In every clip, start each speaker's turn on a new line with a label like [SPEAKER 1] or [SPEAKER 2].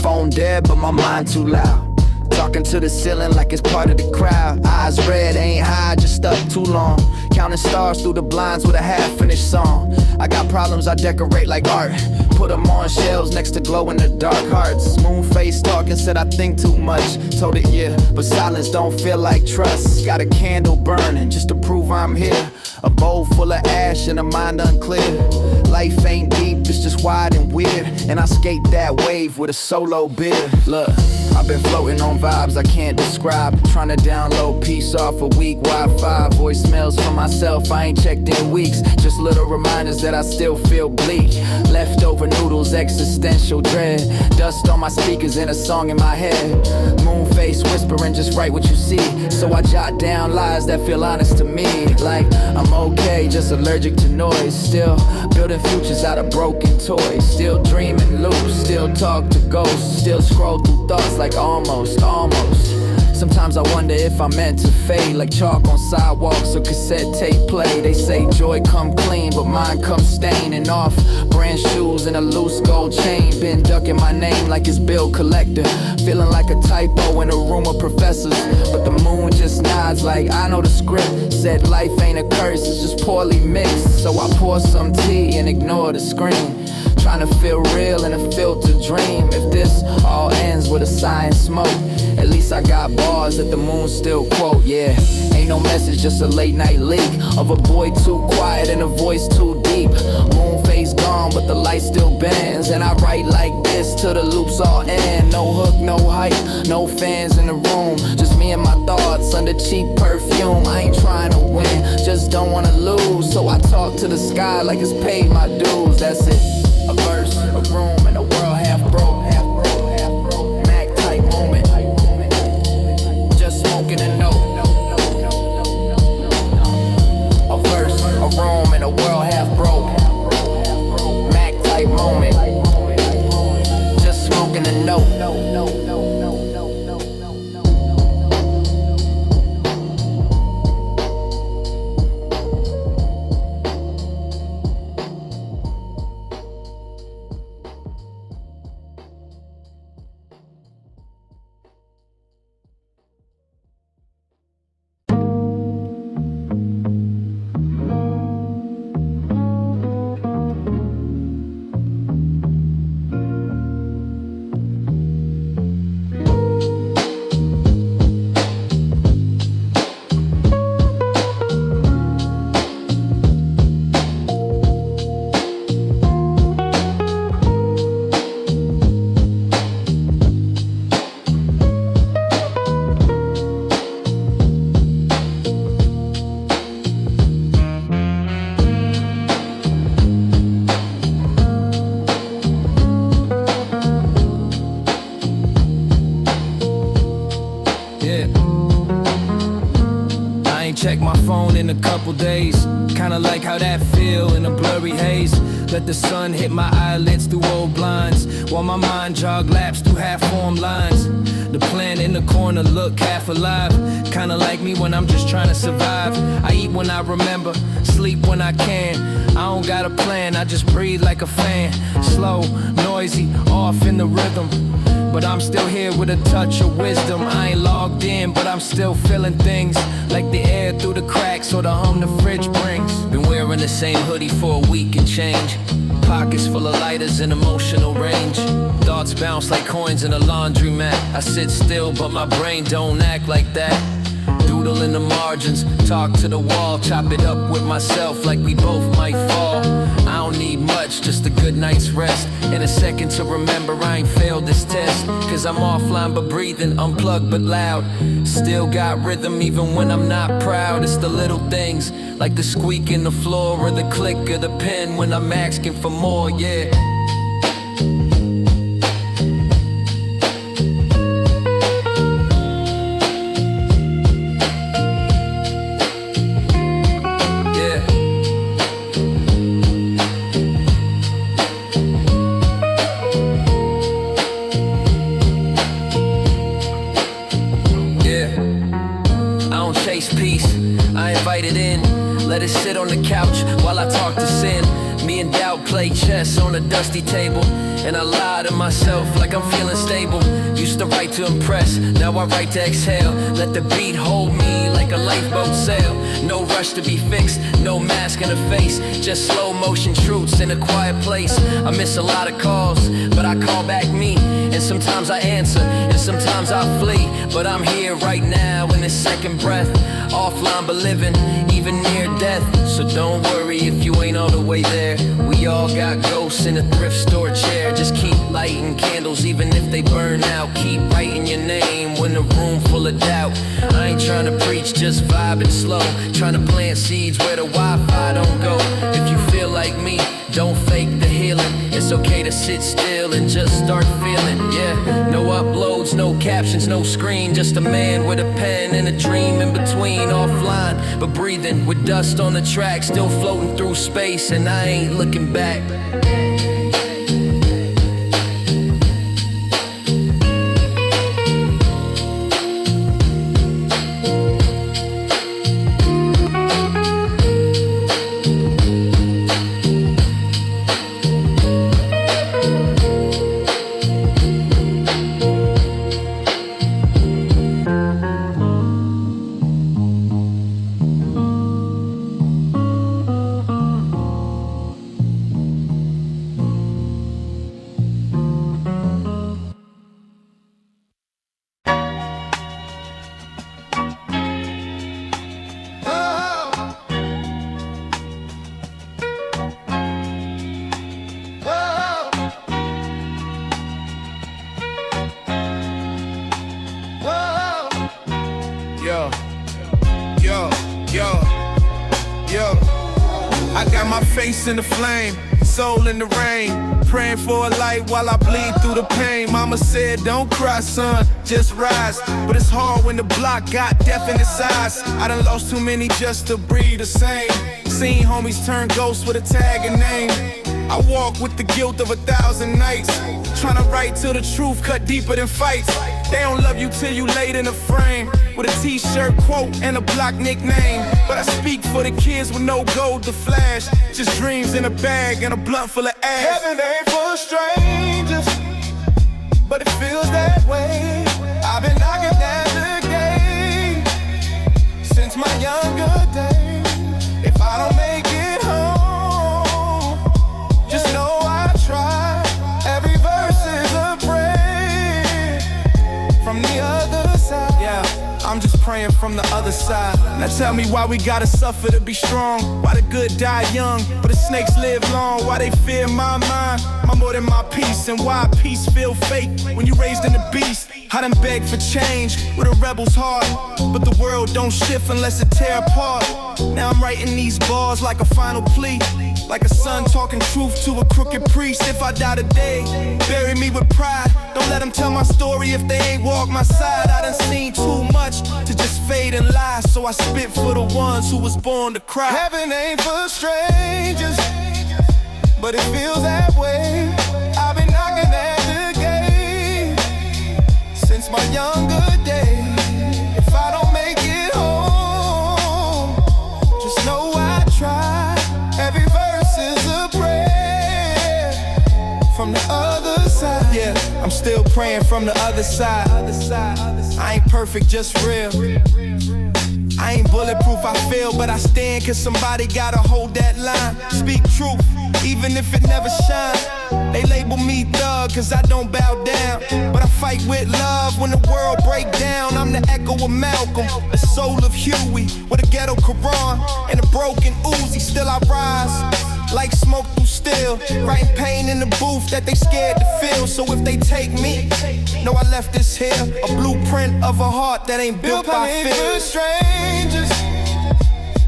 [SPEAKER 1] phone dead, but my mind too loud. Talking to the ceiling like it's part of the crowd. Eyes red, ain't high, just stuck too long. Counting stars through the blinds with a half-finished song. I got problems I decorate like art. Put them on shelves next to glow-in-the-dark hearts. Moon face talking, said I think too much. Told it yeah, but silence don't feel like trust. Got a candle burning just to prove I'm here. A bowl full of ash and a mind unclear. Life ain't deep, it's just wide and weird. And I skate that wave with a solo beer. Look, I've been floating on vibes I can't describe. Trying to download peace off a weak Wi-Fi. Voicemails from myself, I ain't checked in weeks. Just little reminders that I still feel bleak. Leftover noodles, existential dread. Dust on my speakers and a song in my head. Moon face whispering, just write what you see. So I jot down lies that feel honest to me. Like I'm okay, just allergic to noise. Still building futures out of broken toys. Still dreaming loose, still talk to ghosts. Still scroll through thoughts like almost. Sometimes I wonder if I'm meant to fade. Like chalk on sidewalks or cassette tape play. They say joy come clean, but mine come staining off. Brand shoes and a loose gold chain. Been ducking my name like it's bill collector. Feeling like a typo in a room of professors. But the moon just nods like I know the script. Said life ain't a curse, it's just poorly mixed. So I pour some tea and ignore the screen. Trying to feel real in a filtered dream. If this all ends with a sigh and smoke, at least I got bars that the moon still quote. Yeah, ain't no message, just a late night leak of a boy too quiet and a voice too deep. Moon face gone, but the light still bends. And I write like this till the loops all end. No hook, no hype, no fans in the room. Just me and my thoughts under cheap perfume. I ain't trying to win, just don't wanna lose. So I talk to the sky like it's paid my dues. That's it. A verse, a room, and a world half broke, half broke, half broke. Mac type moment. Just smoking a note. A verse, a room, and a world half broke. Mac type moment. Just smoking a note. Check my phone in a couple days. Kinda like how that feel in a blurry haze. Let the sun hit my eyelids through old blinds, while my mind jog laps through half-formed lines. The plant in the corner look half alive. Kinda like me when I'm just trying to survive. I eat when I remember, sleep when I can. I don't got a plan, I just breathe like a fan. Slow, noisy, off in the rhythm. But I'm still here with a touch of wisdom. I ain't logged in, but I'm still feeling things. Like the air through the cracks or the hum the fridge brings. Been wearing the same hoodie for a week and change. Pockets full of lighters and emotional range. Thoughts bounce like coins in a laundromat. I sit still, but my brain don't act like that. Doodle in the margins, talk to the wall. Chop it up with myself like we both might fall. I don't need much, just a good night's rest. And a second to remember I ain't failed this test. Cause I'm offline but breathing, unplugged but loud. Still got rhythm even when I'm not proud. It's the little things, like the squeak in the floor or the click of the pen when I'm asking for more, yeah. Peace, I invite it in. in. Let it sit on the couch while I talk to sin. Me and doubt play chess on a dusty table, and I lie to myself like I'm feeling stable. Used to write to impress, now I write to exhale. Let the beat hold me like a lifeboat sail. No rush to be fixed, no mask in the face, just slow motion truths in a quiet place. I miss a lot of calls, but I call back me. And sometimes I answer, and sometimes I flee. But I'm here right now in this second breath, offline but living, even near death. So don't worry if you ain't all the way there. We all got ghosts in a thrift store chair. Just keep lighting candles even if they burn out. Keep writing your name when the room full of doubt. I ain't trying to preach, just vibing slow. Trying to plant seeds where the Wi-Fi don't go. If you feel like me, don't fake the healing. It's okay to sit still and just start feeling. Yeah, no uploads, no captions, no screen. Just a man with a pen and a dream in between. Offline, but breathing with dust on the track. Still floating through space and I ain't looking back.
[SPEAKER 2] In the flame, soul in the rain, praying for a light while I bleed through the pain. Mama said, don't cry, son, just rise. But it's hard when the block got death in its eyes. I done lost too many just to breathe the same. Seen homies turn ghosts with a tag and name. I walk with the guilt of 1,000 nights, trying to write till the truth cut deeper than fights. They don't love you till you laid in a frame, with a t-shirt quote and a block nickname. But I speak for the kids with no gold to flash, just dreams in a bag and a blunt full of ash. Heaven ain't for strangers, but it feels that way. I've been knocking at the gate since my younger days. If I don't make it home, just know I try. Every verse is a prayer from the other side. Yeah, I'm just praying from the other side. Now tell me why we gotta suffer to be strong. Why the good die young, but the snakes live long. Why they fear my mind, my more than my peace. And why peace feel fake when you raised in the beast. I done beg for change with a rebel's heart, but the world don't shift unless it tear apart. Now I'm writing these bars like a final plea, like a son talking truth to a crooked priest. If I die today, bury me with pride. Don't let them tell my story if they ain't walk my side. I done seen too much to just fade and lie, so I spit for the ones who was born to cry. Heaven ain't for strangers, but it feels that way. I've been knocking at the gate since my younger days. If I don't make it home, just know I try. Every verse is a prayer from the other side. Yeah, I'm still praying from the other side. I ain't perfect, just real. I ain't bulletproof, I feel, but I stand, cause somebody gotta hold that line. Speak truth, even if it never shine. They label me thug, cause I don't bow down, but I fight with love when the world break down. I'm the echo of Malcolm, the soul of Huey, with a ghetto Quran and a broken Uzi. Still I rise, like smoke through steel, writing pain in the booth that they scared to feel. So if they take me, know I left this here, a blueprint of a heart that ain't built by fear. Strangers,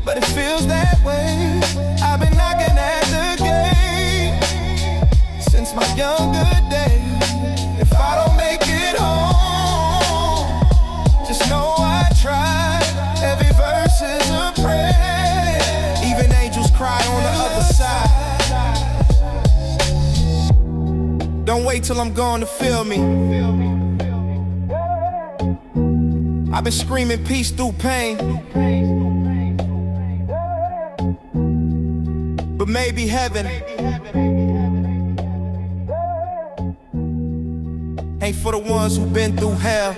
[SPEAKER 2] but it feels that way. I've been knocking at the gate since my younger days. If I don't make it home, just know I tried. Every verse is a prayer. Even angels cry on the other side. Don't wait till I'm gone to feel me. I've been screaming peace through pain. but maybe heaven ain't for the ones who've been through hell.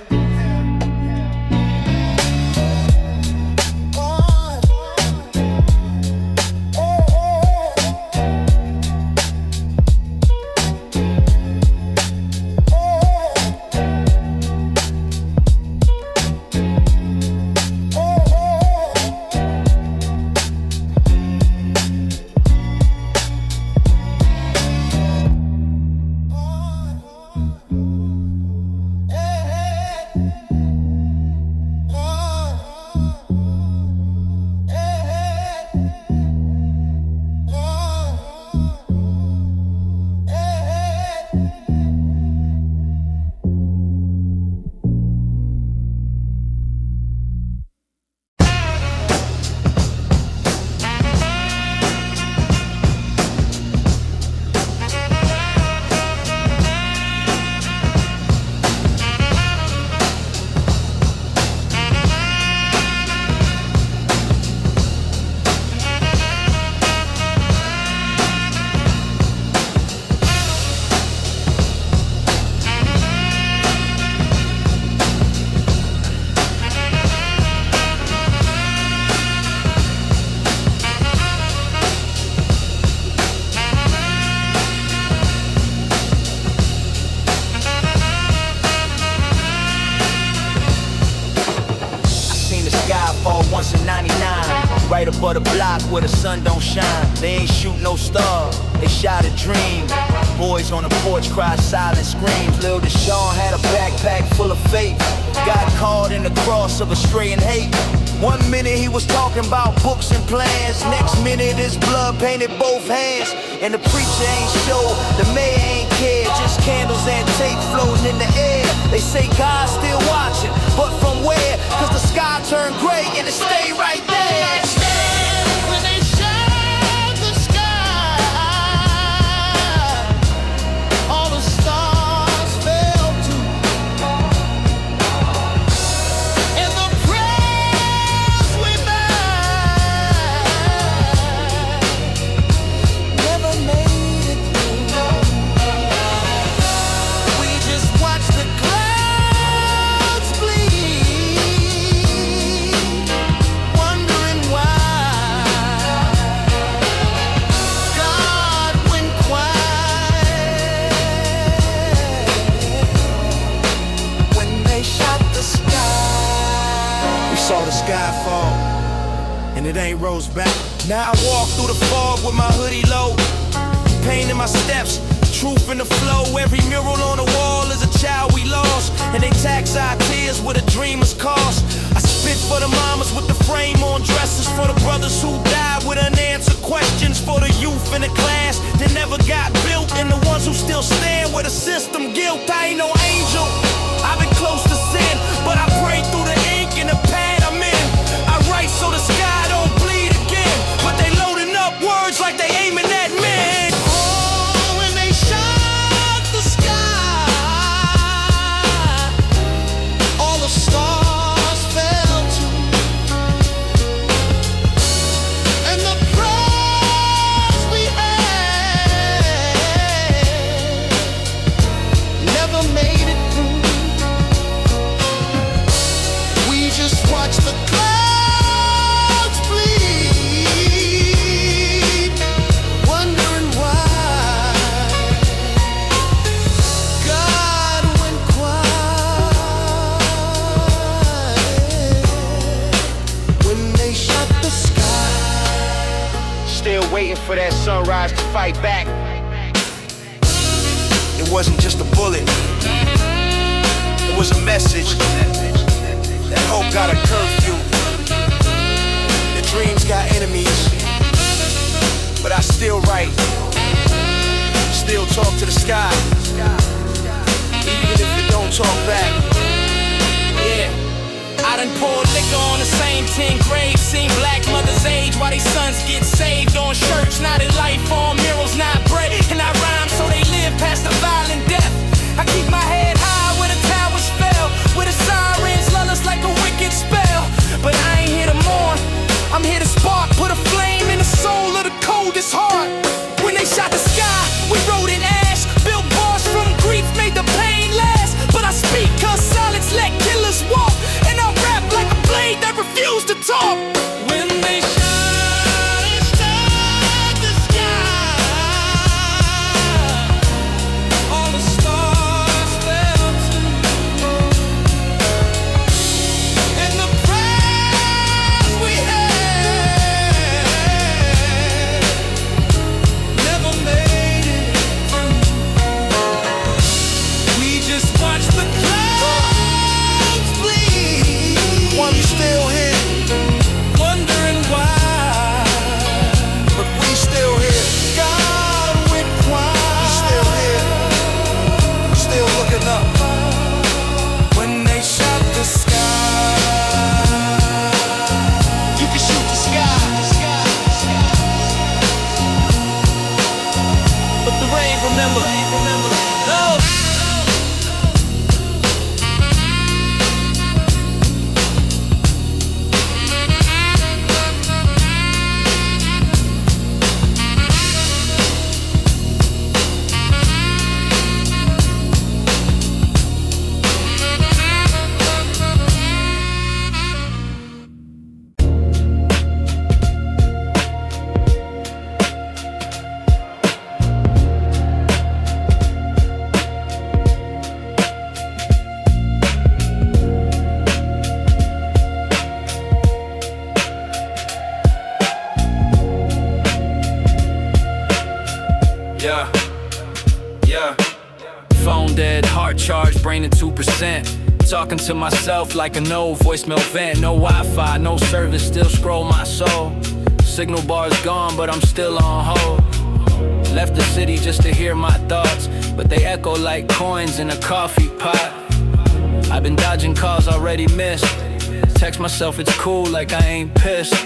[SPEAKER 2] Once in 99, right above the block where the sun don't shine. They ain't shoot no star, they shot a dream. Boys on the porch cry silent screams. Lil Deshaun had a backpack full of faith. Got caught in the cross of Ashtray and hate. 1 minute he was talking about books and plans, next minute his blood painted both hands. And the preacher ain't show, the mayor ain't care, just candles and tape floating in the air. They say God's still watching, but from where? Cause the sky turned gray and it stayed right there. When they shut the sky, all the stars fell too. And the prayers we made never made it through. We just watched the clouds bleed, wondering why God went quiet when they shot the sky. We saw the sky fall, and it ain't rose back. Now I walk through the fog with my hoodie low, pain in my steps, truth in the flow. Every mural on the wall is a child we lost, and they tax our tears with a dreamer's cost. I spit for the mamas with the frame on dresses, for the brothers who died with unanswered questions, for the youth in the class that never got built, and the ones who still stand with a system guilt. I ain't no angel, I've been close to sin, but I pray through the ink and the pad I'm in. I write so the sky don't bleed again, but they loading up words like they aiming at men. Oh, when they shot the sky, all the stars fell too. And the prayers we had never made it through. We just watched the clouds bleed, wondering why God went quiet when they shot the sky. Still waiting for that sunrise to fight back. It wasn't just a bullet, it was a message. That hope got a curfew, the dreams got enemies, but I still write, still talk to the sky, even if it don't talk back. Yeah, I done poured liquor on the same 10 graves, seen black mothers age while they sons get saved, on shirts not in life, on murals not bread, and I rhyme so they live past the violent death. I keep my head high when the towers fell, where the sirens lull us like a wicked spell. But I ain't here to mourn, I'm here to spark, put a flame in the soul of the coldest heart.
[SPEAKER 3] Phone dead, heart charged, brain at 2%. Talking to myself like an old voicemail vent. No Wi-Fi, no service, still scroll my soul. Signal bar's gone, but I'm still on hold. Left the city just to hear my thoughts, but they echo like coins in a coffee pot. I've been dodging calls already missed. Text myself it's cool like I ain't pissed.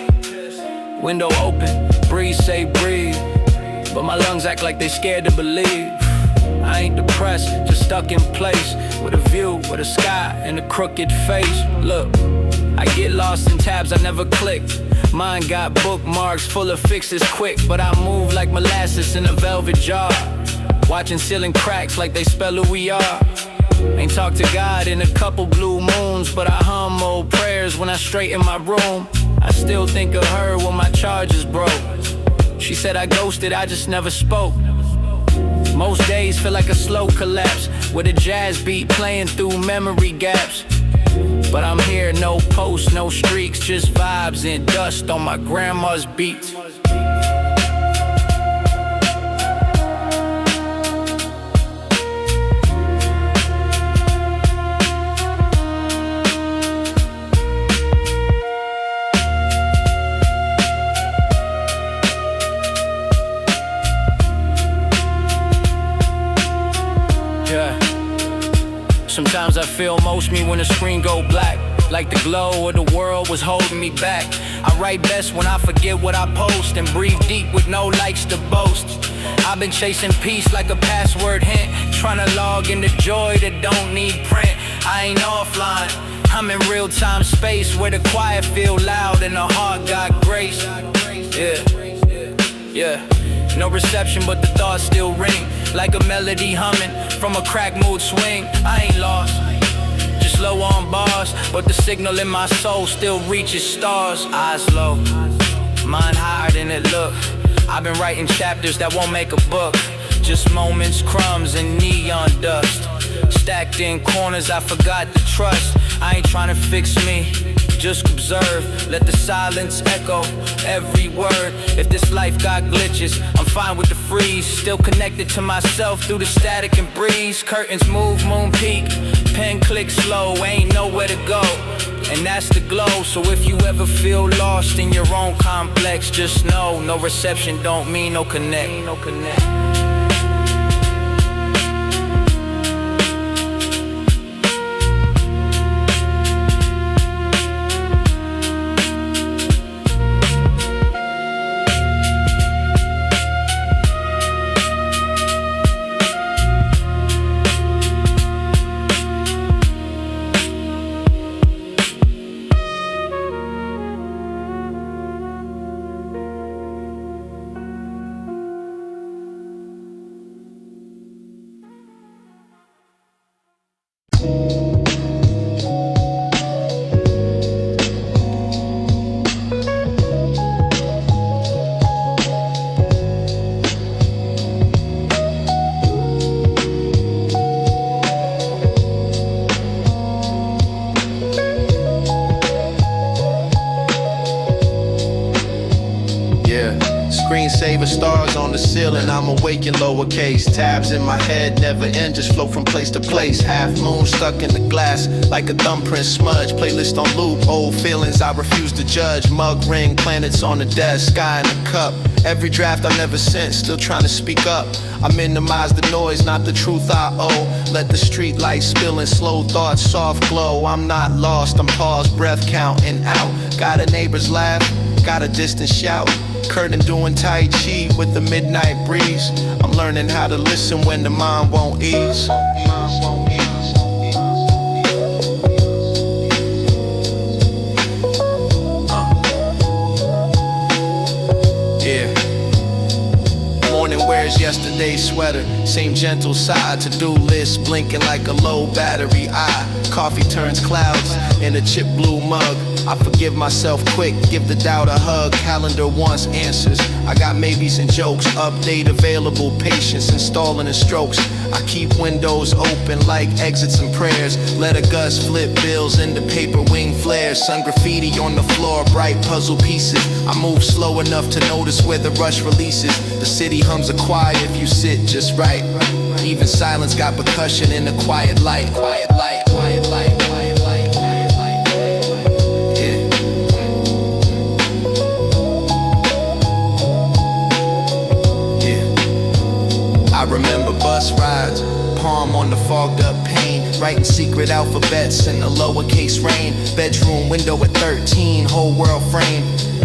[SPEAKER 3] Window open, breeze say breathe, but my lungs act like they scared to believe. I ain't depressed, just stuck in place, with a view, with a sky and a crooked face. Look, I get lost in tabs I never clicked. Mine got bookmarks full of fixes quick, but I move like molasses in a velvet jar. Watching ceiling cracks like they spell who we are. Ain't talked to God in a couple blue moons, but I hum old prayers when I straighten my room. I still think of her when my charger's broke. She said I ghosted, I just never spoke. Most days feel like a slow collapse, with a jazz beat playing through memory gaps. But I'm here, no posts, no streaks, just vibes and dust on my grandma's beats. Sometimes I feel most me when the screen go black, like the glow of the world was holding me back. I write best when I forget what I post, and breathe deep with no likes to boast. I've been chasing peace like a password hint, trying to log into joy that don't need print. I ain't offline, I'm in real-time space, where the quiet feel loud and the heart got grace. Yeah. No reception, but the thoughts still ring like a melody humming from a crack mood swing. I ain't lost, just low on bars, but the signal in my soul still reaches stars. Eyes low, mind higher than it look. I've been writing chapters that won't make a book, just moments, crumbs, and neon dust. Stacked in corners I forgot to trust. I ain't trying to fix me, just observe. Let the silence echo every word. If this life got glitches, I'm fine with the freeze. Still connected to myself through the static and breeze. Curtains move, moon peak, pen click slow, ain't nowhere to go, and that's the glow. So if you ever feel lost in your own complex, just know no reception don't mean no connect.
[SPEAKER 1] Screensaver stars on the ceiling, I'm awake in lowercase. Tabs in my head never end, just float from place to place. Half moon stuck in the glass like a thumbprint smudge. Playlist on loop, old feelings I refuse to judge. Mug ring, planets on the desk, sky in the cup. Every draft I never sent, still trying to speak up. I minimize the noise, not the truth I owe. Let the street lights spill in slow thoughts, soft glow. I'm not lost, I'm paused, breath counting out. Got a neighbor's laugh, got a distant shout. Curtain doing Tai Chi with the midnight breeze. I'm learning how to listen when the mind won't ease. Morning wears yesterday's sweater, same gentle side. To-do list blinking like a low battery eye. Coffee turns clouds in a chip blue mug.
[SPEAKER 2] I forgive myself quick, give the doubt a hug. Calendar wants answers. I got maybes and jokes. Update available, patience installing in strokes. I keep windows open like exits and prayers. Let a gust flip bills into paper wing flares. Sun graffiti on the floor, bright puzzle pieces. I move slow enough to notice where the rush releases. The city hums a choir if you sit just right. Even silence got percussion in the quiet light. Quiet light, quiet light, quiet light, quiet light. Yeah. Yeah. I remember bus rides, palm on the fogged up pane, writing secret alphabets in the lowercase rain. Bedroom window at 13, whole world frame.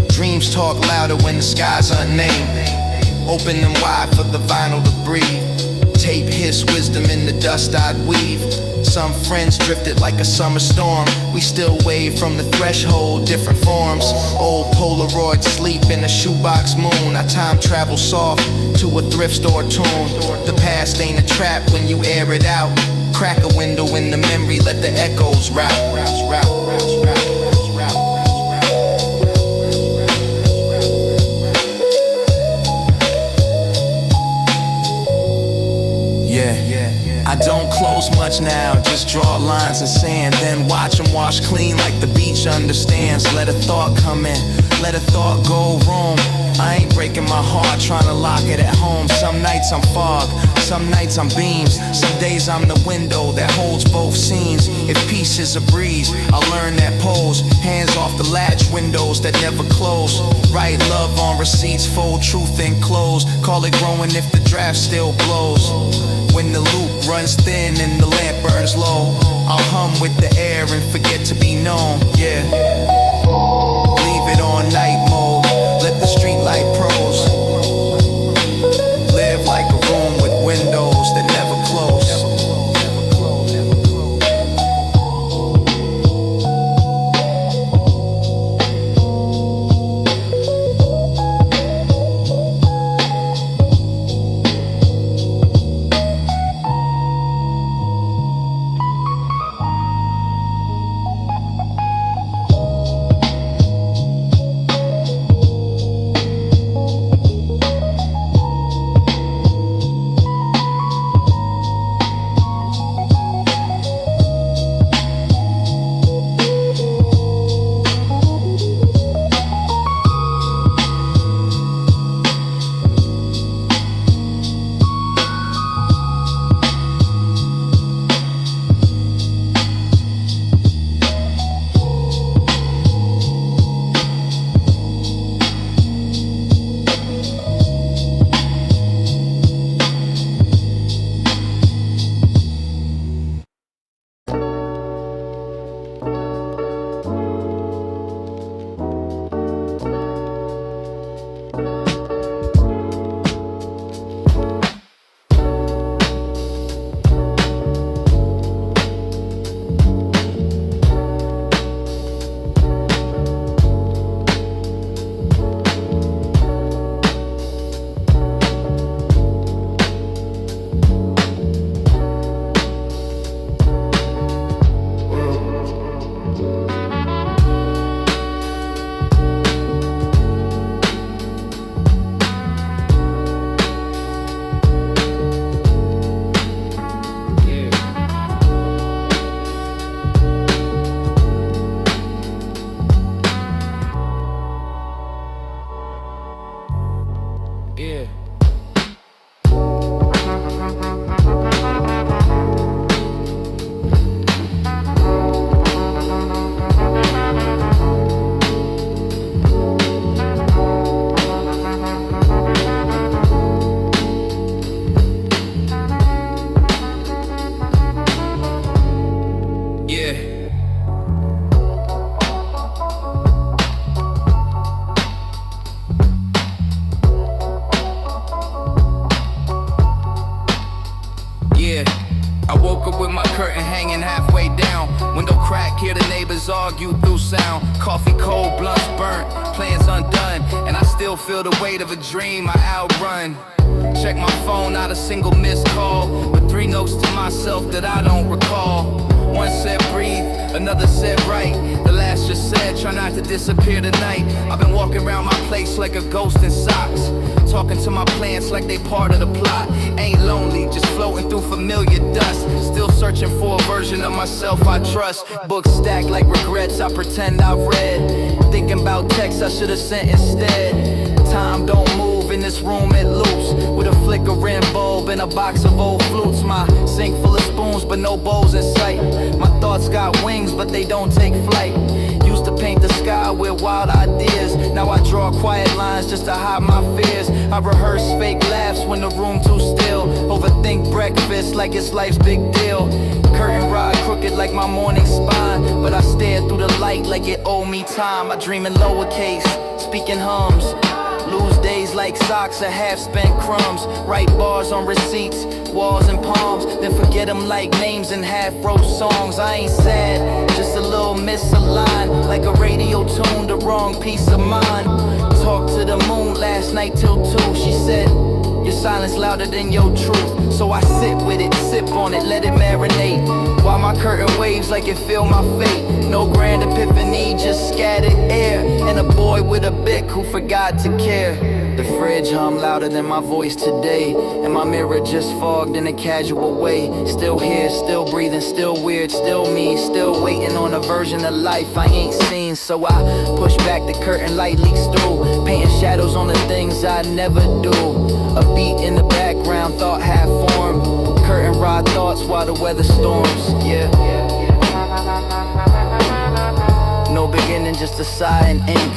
[SPEAKER 2] Dreams talk louder when the sky's unnamed. Open them wide for the vinyl to breathe. Tape hiss wisdom in the dust I'd weave. Some friends drifted like a summer storm. We still wave from the threshold, different forms. Old Polaroid sleep in a shoebox moon. I time travel soft to a thrift store tune. The past ain't a trap when you air it out. Crack a window in the memory, let the echoes route. I don't close much now, just draw lines in sand. Then watch them wash clean like the beach understands. Let a thought come in, let a thought go roam. I ain't breaking my heart trying to lock it at home. Some nights I'm fog, some nights I'm beams. Some days I'm the window that holds both scenes. If peace is a breeze, I'll learn that pose. Hands off the latch, windows that never close. Write love on receipts, fold truth in clothes. Call it growing if the draft still blows. When the loop runs thin and the lamp burns low, I'll hum with the air and forget to be known, yeah. Leave it on night mode, let the street light pros. Live like a room with windows that never close. Argue through sound, coffee cold, blunts burnt, plans undone, and I still feel the weight of a dream I outrun. Check my phone, not a single missed call, with 3 notes to myself that I don't recall. One said breathe, another said right, the last
[SPEAKER 1] It's just sad, try not to disappear tonight. I've been walking around my place like a ghost in socks, talking to my plants like they part of the plot. Ain't lonely, just floating through familiar dust. Still searching for a version of myself I trust. Books stacked like regrets I pretend I've read. Thinking about texts I should've sent instead. Time don't move in this room, it loops. With a flickering bulb and a box of old flutes. My sink full of spoons but no bowls in sight. My thoughts got wings but they don't take flight. Used to paint the sky with wild ideas. Now I draw quiet lines just to hide my fears. I rehearse fake laughs when the room too still. Overthink breakfast like it's life's big deal. Curtain rod crooked like my morning spine, but I stare through the light like it owed me time. I dream in lowercase, speaking hums. Lose days like socks or half-spent crumbs. Write bars on receipts, walls and palms, then forget them like names in half-wrote songs. I ain't sad, just a little misaligned, like a radio tuned the wrong piece of mind. Talked to the moon last night till 2. She said, your silence louder than your truth. So I sit with it, sip on it, let it marinate, while my curtain waves like it feel my fate. No grand epiphany, just scattered air, and a boy with a bic who forgot to care. The fridge hum louder than my voice today, and my mirror just fogged in a casual way. Still here, still breathing, still weird, still me, still waiting on a version of life I ain't seen. So I push back the curtain, light leaks through, painting shadows on the things I never do. A beat in the background, thought half formed. Curtain rod thoughts while the weather storms, yeah. No beginning, just a sigh and ink.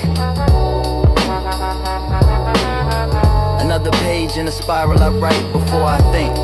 [SPEAKER 1] Another page in a spiral I write before I think.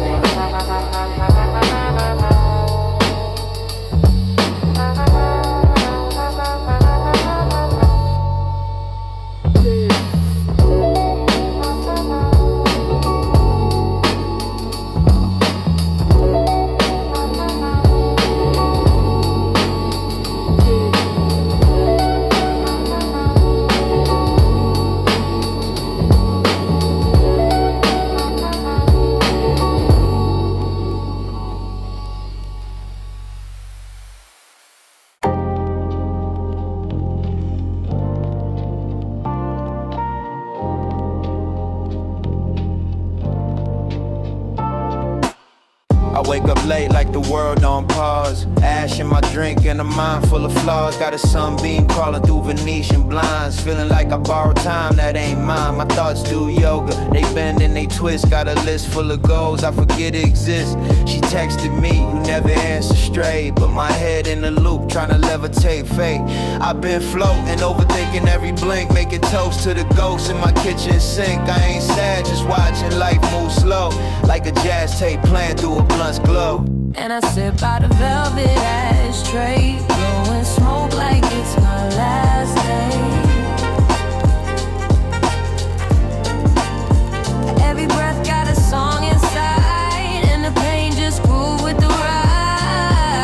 [SPEAKER 2] I wake up late like the world on pause. Ash in my drink and a mind full of flaws. Got a sunbeam crawling through Venetian blinds. Feeling like I borrowed time that ain't mine. My thoughts do yoga, they bend and they twist. Got a list full of goals I forget exist. She texted me, you never answer straight, but my head in the loop trying to levitate fate. I've been floating, overthinking every blink, making toast to the ghosts in my kitchen sink. I ain't sad, just watching life move slow, like a jazz tape playing through a blunt's glow.
[SPEAKER 4] And I sit by the velvet ashtray, blowing smoke like it's my last day. Every breath got a song inside, and the pain just grew with the ride.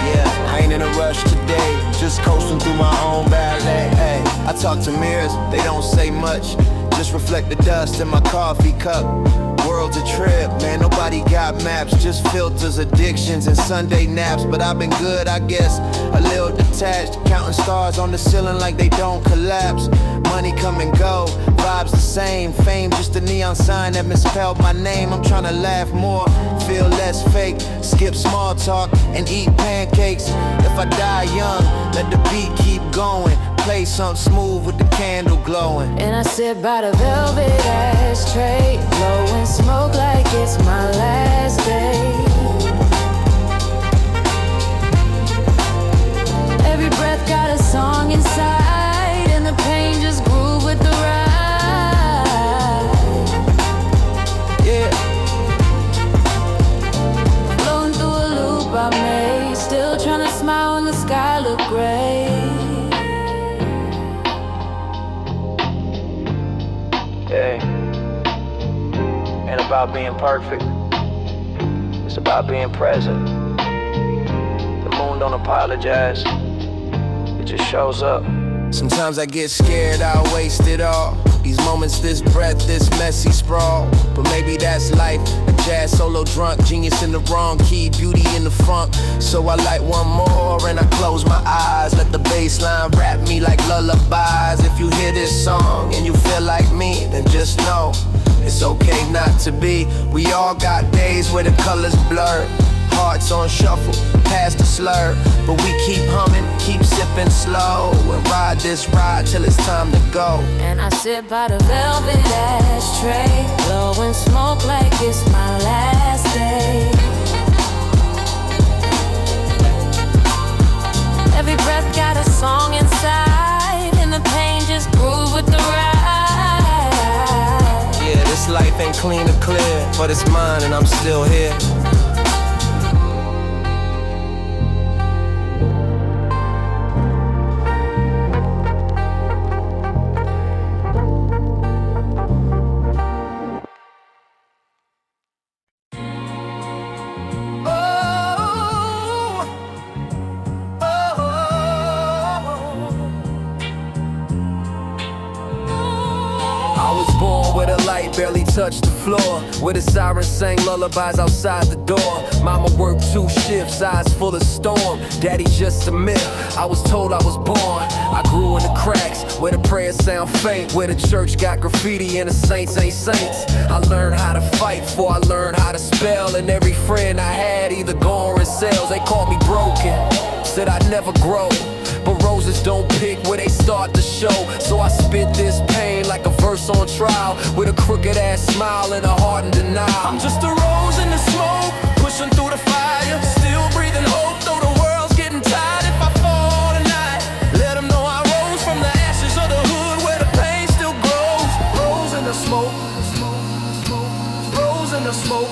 [SPEAKER 2] Yeah, I ain't in a rush today, just coasting through my own ballet. Hey, I talk to mirrors, they don't say much, just reflect the dust in my coffee cup. World's a trip, man, nobody got maps, just filters, addictions, and Sunday naps. But I've been good, I guess, a little detached, counting stars on the ceiling like they don't collapse. Money come and go, vibes the same, fame just a neon sign that misspelled my name. I'm trying to laugh more, feel less fake, skip small talk and eat pancakes. If I die young, let the beat keep going, play something smooth with the candle glowing.
[SPEAKER 4] And I sit by the velvet ashtray, blowing smoke like it's my last day. Every breath got a song inside, and the pain just grew with the ride.
[SPEAKER 2] Yeah.
[SPEAKER 4] Flowing through a loop I made, still trying to smile when the sky look gray.
[SPEAKER 1] Yeah. Ain't about being perfect, it's about being present. The moon don't apologize, it just shows up.
[SPEAKER 2] Sometimes I get scared I'll waste it all. These moments, this breath, this messy sprawl. But maybe that's life. A jazz solo drunk, genius in the wrong key, beauty in the funk. So I light one more and I close my eyes. Let the bass line rap me like lullabies. If you hear this song and you feel like me, then just know it's okay not to be. We all got days where the colors blur, hearts on shuffle, past the slur. But we keep humming, keep sipping slow, and ride this ride till it's time to go.
[SPEAKER 4] And I sit by the velvet ashtray, blowing smoke like it's my last day. Every breath got a song inside, and the pain just groove with the ride.
[SPEAKER 2] Yeah, this life ain't clean or clear, but it's mine and I'm still here.
[SPEAKER 3] Barely touched the floor, where the sirens sang lullabies outside the door. Mama worked 2 shifts, eyes full of storm. Daddy just a myth, I was told I was born. I grew in the cracks, where the prayers sound faint, where the church got graffiti and the saints ain't saints. I learned how to fight before I learned how to spell. And every friend I had either gone or in sales. They called me broken, said I'd never grow. But roses don't pick where they start to show. So I spit this pain like a verse on trial, with a crooked ass smile and a heart in denial.
[SPEAKER 2] I'm just a rose in the smoke, pushing through the fire, still breathing hope, though the world's getting tired. If I fall tonight, let them know I rose from the ashes of the hood where the pain still grows. Rose in the smoke, rose in the smoke.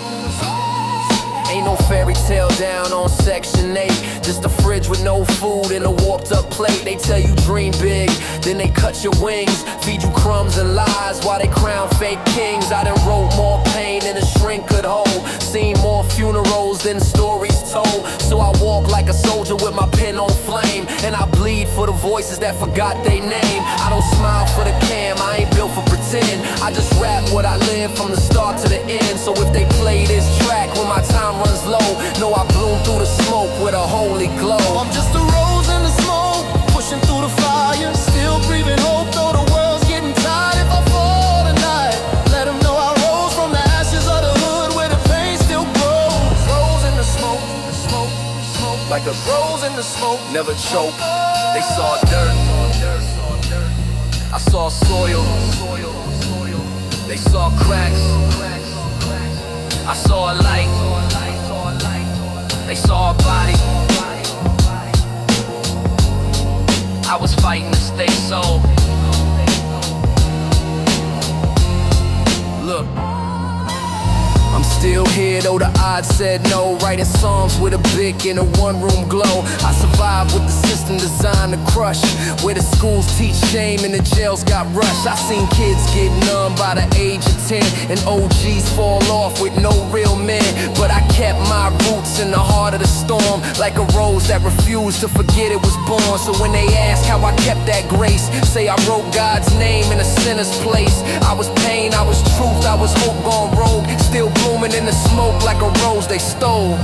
[SPEAKER 3] Ain't no fairy tale down on Section 8, just a fridge with no food and a warped up plate. They tell you dream big, then they cut your wings, feed you crumbs and lies while they crown fake kings. I done wrote more pain than a shrink could hold, seen more funerals than stories told. So I walk like a soldier with my pen on flame, and I bleed for the voices that forgot their name. I don't smile for the cam, I ain't built for pretend. I just rap what I live from the start to the end. So if they play this track when my time runs low, know I bloom through the smoke with a holy glow.
[SPEAKER 2] I'm just a rose in the smoke, pushing through the fire, still breathing hope, though the world's getting tired. If I fall tonight, let them know I rose from the ashes of the hood where the pain still grows. Rose in the smoke, like a rose in the smoke, never choke. They saw dirt, I saw soil. They saw cracks, I saw a light. They saw a body, I was fighting to stay sold. Look, I'm still here though the odds said no, writing songs with a bic in a one-room glow. I survived with the system designed to crush, where the schools teach shame and the jails got rushed. I seen kids get numb by the age of 10, and OGs fall off with no real men. But I kept my roots in the heart of the storm, like a rose that refused to forget it was born. So when they ask how I kept that grace, say I wrote God's name in a sinner's place. I was pain, I was truth, I was hope gone rogue, still blooming in the smoke like a rose they stole.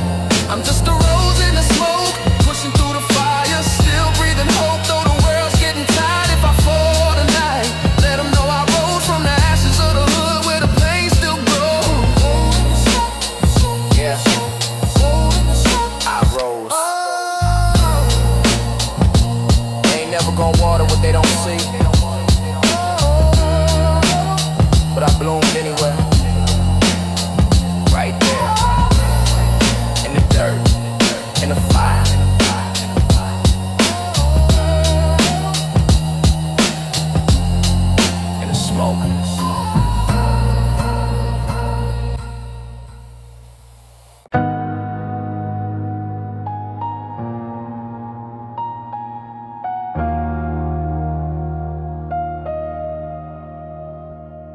[SPEAKER 2] I'm just a rose in the smoke, pushing through the fire, still breathing hope, though the world's getting tired. If I fall tonight, let them know I rose from the ashes of the hood where the pain still grows. Yeah, I rose. They ain't never gonna water what they don't see, but I bloomed anyway. Right there, in the dirt, in the fire. In the smoke.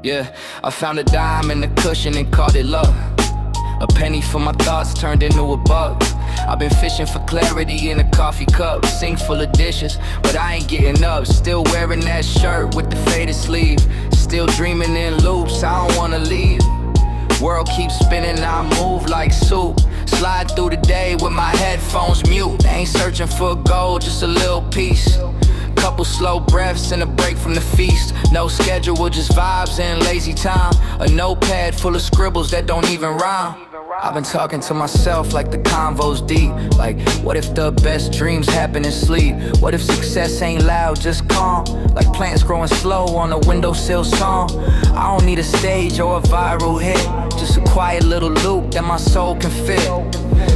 [SPEAKER 3] Yeah, I found a dime in the cushion and called it luck. A penny for my thoughts turned into a buck. I've been fishing for clarity in a coffee cup, sink full of dishes, but I ain't getting up. Still wearing that shirt with the faded sleeve.
[SPEAKER 1] still dreaming in loops, I don't wanna leave. World keeps spinning, I move like soup. Slide through the day with my headphones mute. Ain't searching for gold, just a little piece. Couple slow breaths and a break from the feast. No schedule, just vibes and lazy time. A notepad full of scribbles that don't even rhyme. I've been talking to myself like the convo's deep. Like, what if the best dreams happen in sleep? What if success ain't loud, just calm? Like plants growing slow on a windowsill song. I don't need a stage or a viral hit, just a quiet little loop that my soul can fit.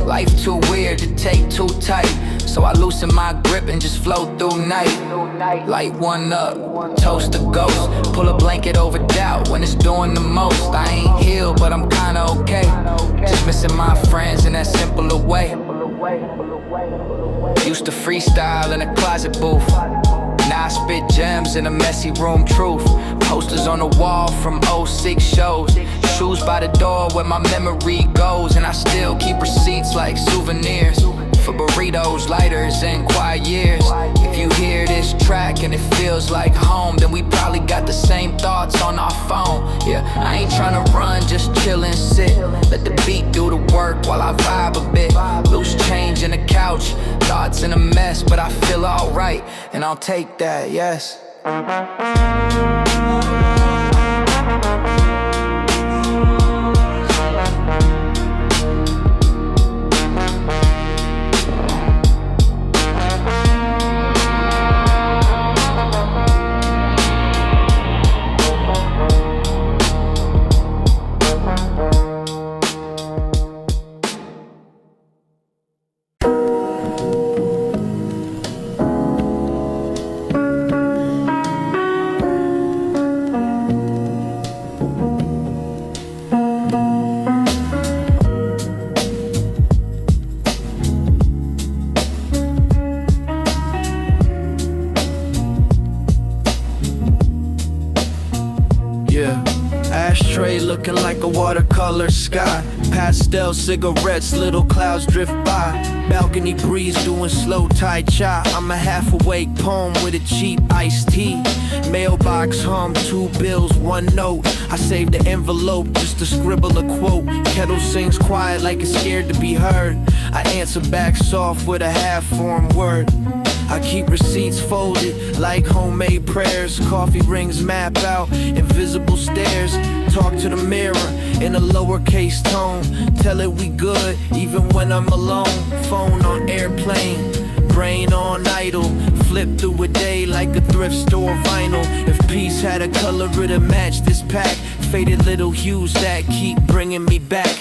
[SPEAKER 1] Life too weird to take too tight, so I loosen my grip and just float through night. Light one up, toast the ghost. Pull a blanket over doubt when it's doing the most. I ain't healed, but I'm kinda okay. Just missing my friends in that simpler way. Used to freestyle in a closet booth. Now I spit gems in a messy room, truth. Posters on the wall from 06 shows. Shoes by the door where my memory goes. And I still keep receipts like souvenirs for burritos, lighters, and quiet years. If you hear this track and it feels like home, then we probably got the same thoughts on our phone. Yeah, I ain't tryna run, just chill and sit. Let the beat do the work while I vibe a bit. Loose change in the couch, thoughts in a mess, but I feel alright, and I'll take that, yes. Ashtray looking like a watercolor sky. Pastel cigarettes, little clouds drift by. Balcony breeze doing slow Tai Chi. I'm a half awake poem with a cheap iced tea. Mailbox hum, 2 bills, 1 note. I saved the envelope just to scribble a quote. Kettle sings quiet like it's scared to be heard. I answer back soft with a half-formed word. I keep receipts folded like homemade prayers. Coffee rings map out invisible stairs. Talk to the mirror in a lowercase tone. Tell it we good even when I'm alone. Phone on airplane, brain on idle. Flip through a day like a thrift store vinyl. If peace had a color it'd match this pack. Faded little hues that keep bringing me back.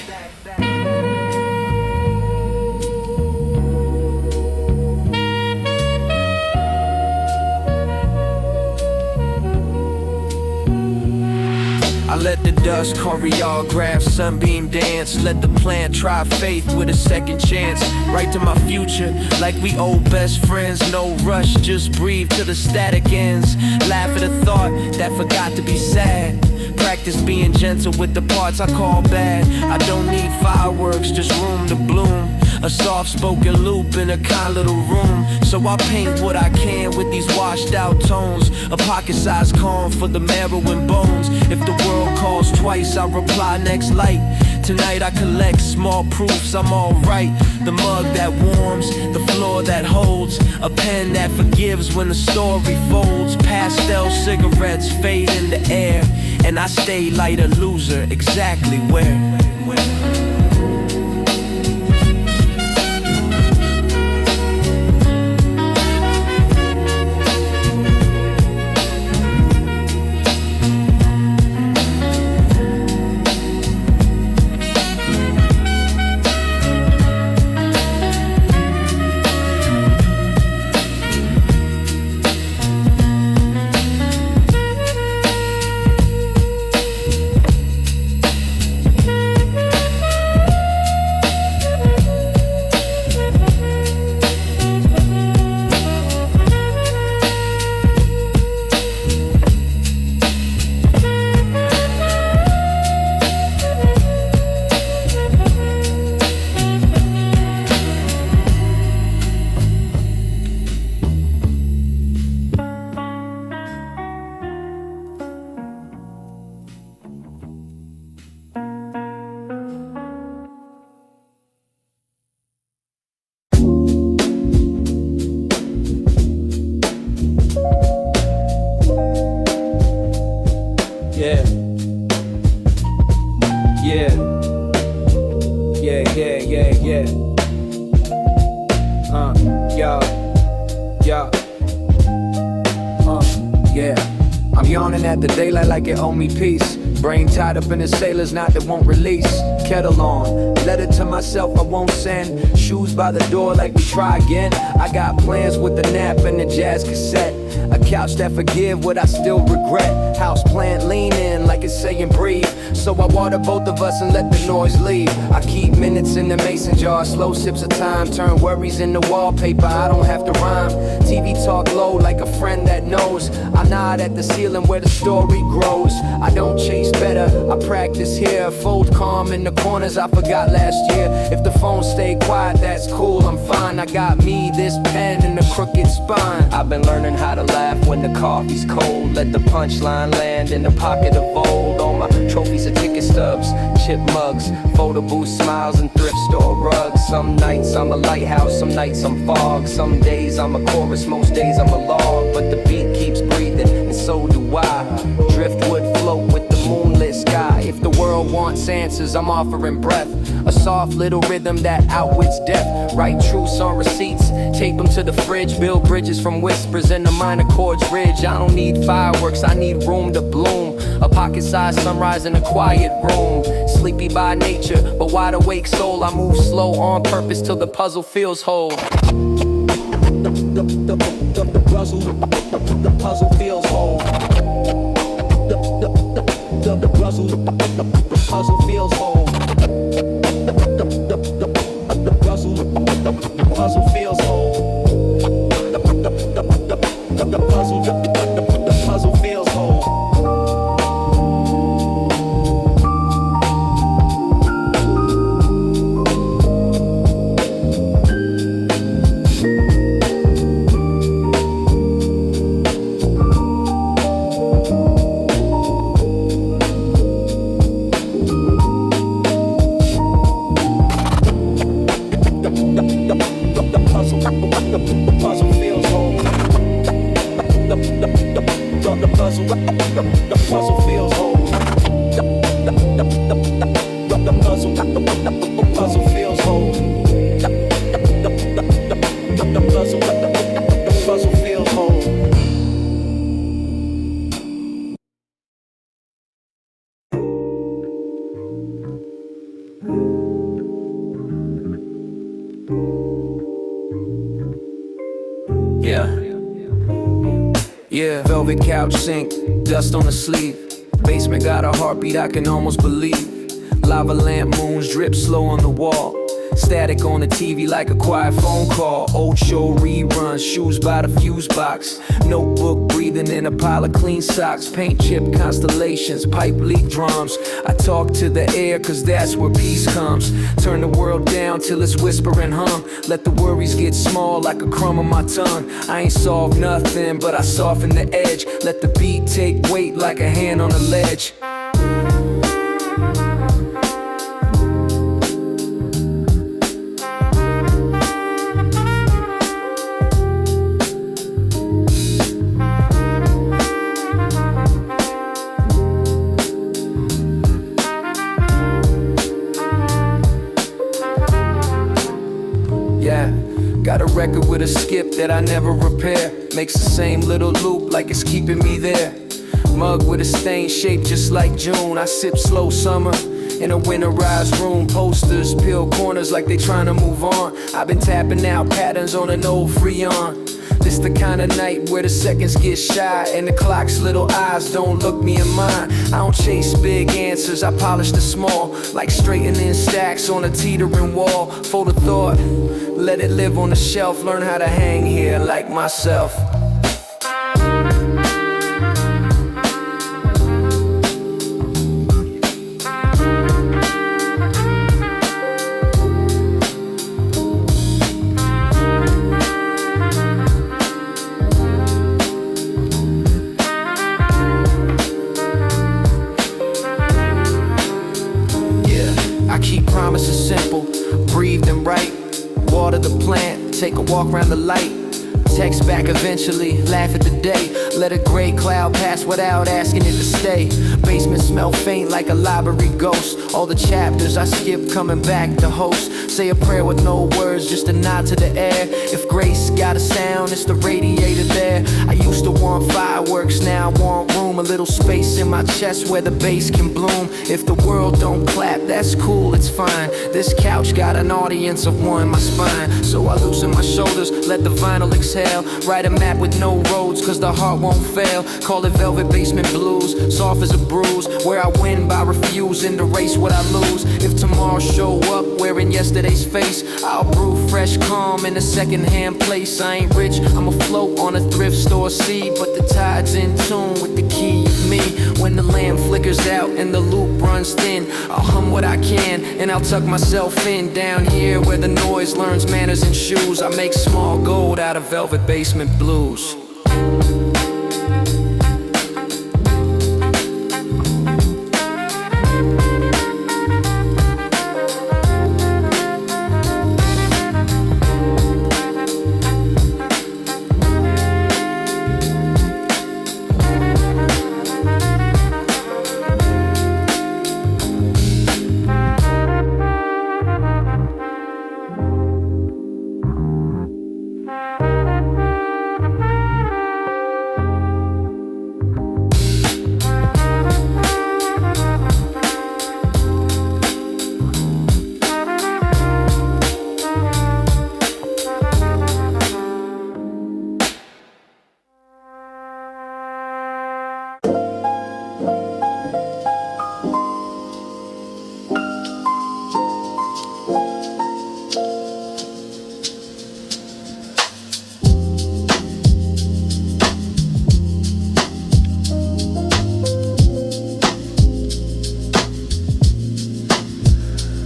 [SPEAKER 1] I let the dust choreograph, sunbeam dance. Let the plant try faith with a second chance. Right to my future, like we old best friends. No rush, just breathe till the static ends. Laugh at a thought that forgot to be sad. Practice being gentle with the parts I call bad. I don't need fireworks, just room to bloom. A soft-spoken loop in a kind little room. So I paint what I can with these washed out tones. A pocket-sized calm for the marrow and bones. If the world calls twice, I reply next light. Tonight I collect small proofs I'm alright. The mug that warms, the floor that holds. A pen that forgives when the story folds. Pastel cigarettes fade in the air. And I stay like a loser, exactly where?
[SPEAKER 3] Yeah.
[SPEAKER 1] Yeah. I'm yawning at the daylight like it owe me peace. Brain tied up in the sailors knot that won't release. Kettle on, letter to myself I won't send. Shoes by the door like we try again. I got plans with the nap and the jazz cassette. A couch that forgive what I still regret. House plant lean in like it's saying breathe. So I water both of us and let the noise leave. I keep minutes in the mason jar, slow sips of time. Turn worries into wallpaper, I don't have to rhyme. TV talk low like a friend that knows. I nod at the ceiling where the story grows. I don't chase better, I practice here. Fold calm in the corners I forgot last year. If the phone stay quiet, that's cool, I'm fine. I got me, this pen, and a crooked spine. I've been learning how to laugh when the coffee's cold. Let the punchline land in the pocket of old. All my trophies are ticket stubs, chip mugs, photo booth smiles and thrift store rugs. Some nights I'm a lighthouse, some nights I'm fog. Some days I'm a chorus, most days I'm a log. But the beat keeps breathing, and so do I. Driftwood float with the moonlit sky. If the world wants answers, I'm offering breath. A soft little rhythm that outwits death. Write truths on receipts, tape them to the fridge. Build bridges from whispers in the minor chords ridge. I don't need fireworks, I need room to bloom. A pocket-sized sunrise in a quiet room. Sleepy by nature, but wide awake soul. I move slow on purpose till the puzzle feels whole. The puzzle feels whole. The puzzle feels whole. The puzzle feels whole. The puzzle feels whole. Yeah, velvet couch sink, dust on the sleeve. Basement got a heartbeat I can almost believe. Lava lamp moons drip slow on the wall. Static on the TV like a quiet phone call. Old show reruns, shoes by the fuse box. Notebook breathing in a pile of clean socks. Paint chip constellations, pipe leak drums. I talk to the air cause that's where peace comes. Turn the world down till it's whisper and hum. Let the worries get small like a crumb on my tongue. I ain't solved nothing but I soften the edge. Let the beat take weight like a hand on a ledge. Got a record with a skip that I never repair. Makes the same little loop like it's keeping me there. Mug with a stain shaped just like June. I sip slow summer in a winterized room. Posters peel corners like they trying to move on. I've been tapping out patterns on an old Freon. This the kind of night where the seconds get shy and the clock's little eyes don't look me in mine. I don't chase big answers, I polish the small. Like straightening stacks on a teetering wall. Fold a thought, let it live on the shelf. Learn how to hang here like myself. Promises simple, breathe them right. Water the plant, take a walk around the light. text back eventually, laugh at the day. Let a gray cloud pass without asking it to stay. Basement smell faint like a library ghost. All the chapters I skip coming back to host. Say a prayer with no words, just a nod to the air. If grace got a sound, it's the radiator there. I used to want fireworks, now I want room. A little space in my chest where the bass can bloom. If the world don't clap, that's cool, it's fine. This couch got an audience of one, my spine. So I loosen my shoulders, let the vinyl exhale. Write a map with no roads, cause the heart won't fail. Call it Velvet Basement Blues, soft as a bruise. Where I win by refusing to race what I lose. If tomorrow show up wearing yesterday's face, I'll brew fresh calm in a second-hand place. I ain't rich, I'm afloat on a thrift store seat, but the tide's in tune with the key of me. When the lamp flickers out and the loop runs thin, I'll hum what I can and I'll tuck myself in. Down here where the noise learns manners and shoes, I make small gold out of Velvet Basement Blues.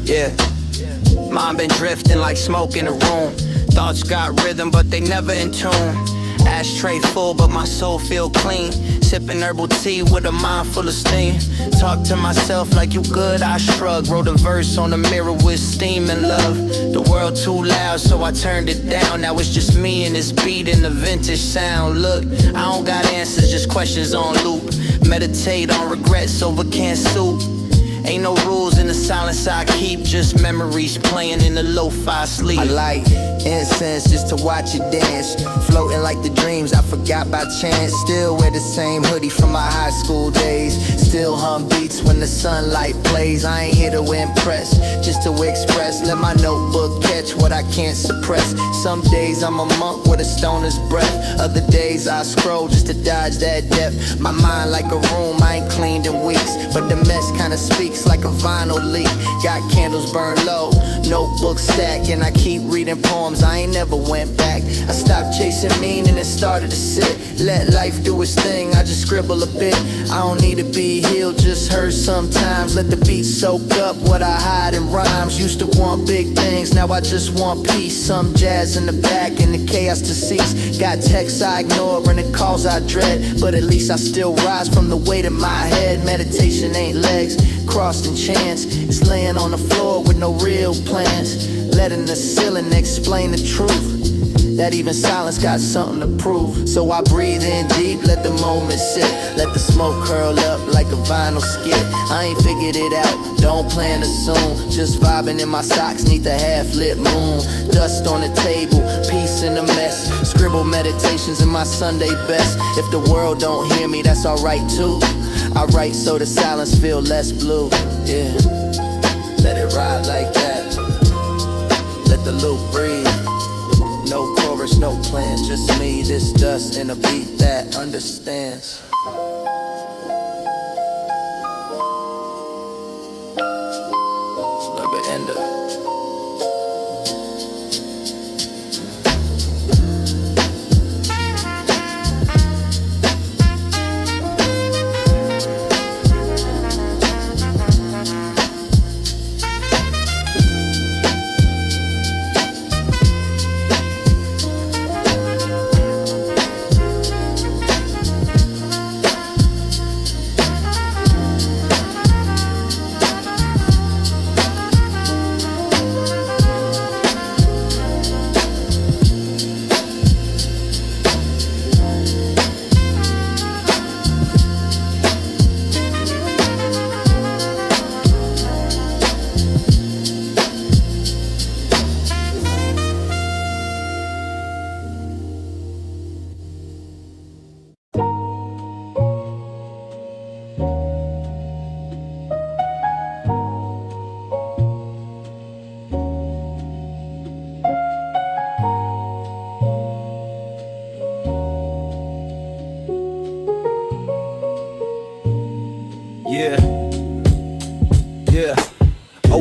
[SPEAKER 5] Yeah, mine been drifting like smoke in a room. Thoughts got rhythm, but they never in tune. Ashtray full, but my soul feel clean. Sipping herbal tea with a mind full of steam. Talk to myself like you good, I shrug. Wrote a verse on the mirror with steam and love. The world too loud, so I turned it down. Now it's just me and this beat and the vintage sound. Look, I don't got answers, just questions on loop. Meditate on regrets over canned soup. Ain't no rules in the silence I keep, just memories playing in the lo-fi sleep.
[SPEAKER 1] I light incense just to watch you dance, floating like the dreams I forgot by chance. Still wear the same hoodie from my high school days, still hum beats when the sunlight plays. I ain't here to impress, just to express. Let my notebook catch what I can't suppress. Some days I'm a monk with a stoner's breath, other days I scroll just to dodge that depth. My mind like a room I ain't cleaned in weeks, but the mess kinda speaks like a vinyl leak. Got candles burned low, notebook stack, and I keep reading poems I ain't never went back. I stopped chasing meaning and started to sit. Let life do its thing, I just scribble a bit. I don't need to be healed, just hurt sometimes. Let the beat soak up what I hide in rhymes. Used to want big things, now I just want peace. Some jazz in the back and the chaos to cease. Got texts I ignore and the calls I dread, but at least I still rise from the weight of my head. Meditation ain't legs crossed in chance, it's laying on the floor with no real plans. Letting the ceiling explain the truth, that even silence got something to prove. So I breathe in deep, let the moment sit. Let the smoke curl up like a vinyl skit. I ain't figured it out, don't plan to soon. Just vibing in my socks neath the half-lit moon. Dust on the table, peace in the mess. Scribble meditations in my Sunday best. If the world don't hear me, that's alright too. I write so the silence feel less blue. Yeah, let it ride like that. Let the loop breathe. No chorus, no plan, just me, this dust, and a beat that understands. Let it end up.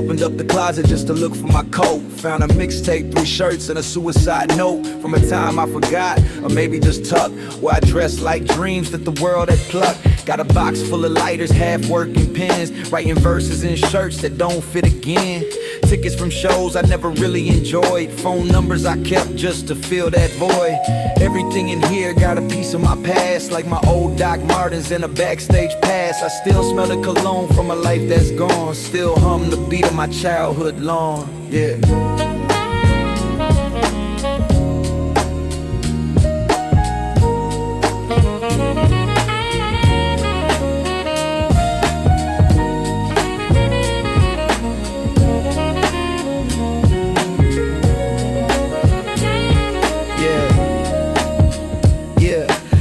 [SPEAKER 6] Opened up the closet just to look for my coat. Found a mixtape, 3 shirts, and a suicide note from a time I forgot, or maybe just tucked, where I dressed like dreams that the world had plucked. Got a box full of lighters, half working pens, writing verses in shirts that don't fit again. Tickets from shows I never really enjoyed, phone numbers I kept just to fill that void. Everything in here got a piece of my past, like my old Doc Martens in a backstage pass. I still smell the cologne from a life that's gone, still hum the beat of my childhood lawn, yeah.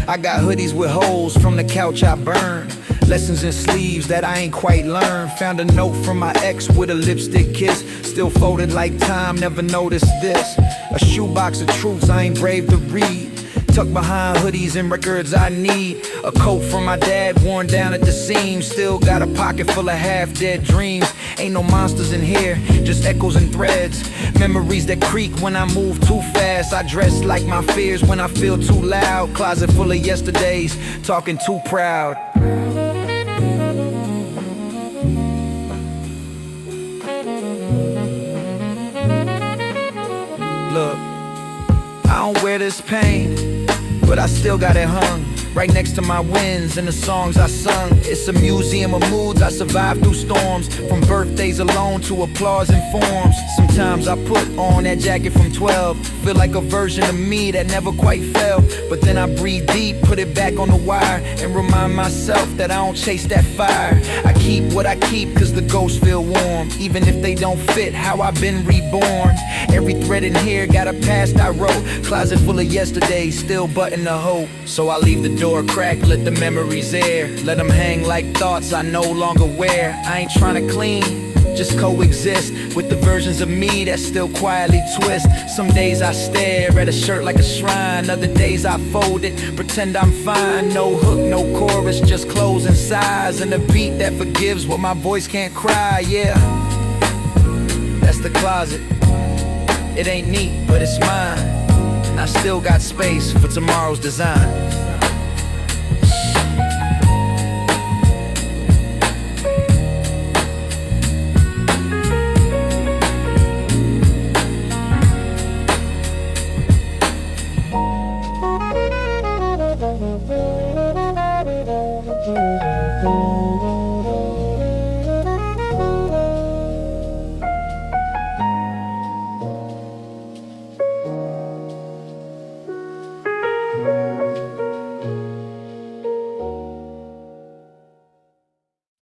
[SPEAKER 6] I got hoodies with holes from the couch I burned, lessons in sleeves that I ain't quite learned. Found a note from my ex with a lipstick kiss, still folded like time, never noticed this. A shoebox of truths I ain't brave to read, tucked behind hoodies and records I need. A coat from my dad worn down at the seams, still got a pocket full of half-dead dreams. Ain't no monsters in here, just echoes and threads. Memories that creak when I move too fast. I dress like my fears when I feel too loud. Closet full of yesterdays, talking too proud. Look, I don't wear this pain, but I still got it hung right next to my wins and the songs I sung. It's a museum of moods I survived through storms, from birthdays alone to applause and forms. Sometimes I put on that jacket from 12, feel like a version of me that never quite fell. But then I breathe deep, put it back on the wire, and remind myself that I don't chase that fire. I keep what I keep cause the ghosts feel warm, even if they don't fit how I've been reborn. Every thread in here got a past I wrote, closet full of yesterdays, still button the hope. So I leave the door cracked, let the memories air, let them hang like thoughts I no longer wear. I ain't trying to clean, just coexist with the versions of me that still quietly twist. Some days I stare at a shirt like a shrine, other days I fold it, pretend I'm fine. No hook, no chorus, just closing sighs, and a beat that forgives what my voice can't cry, yeah. That's the closet, it ain't neat, but it's mine, and I still got space for tomorrow's design.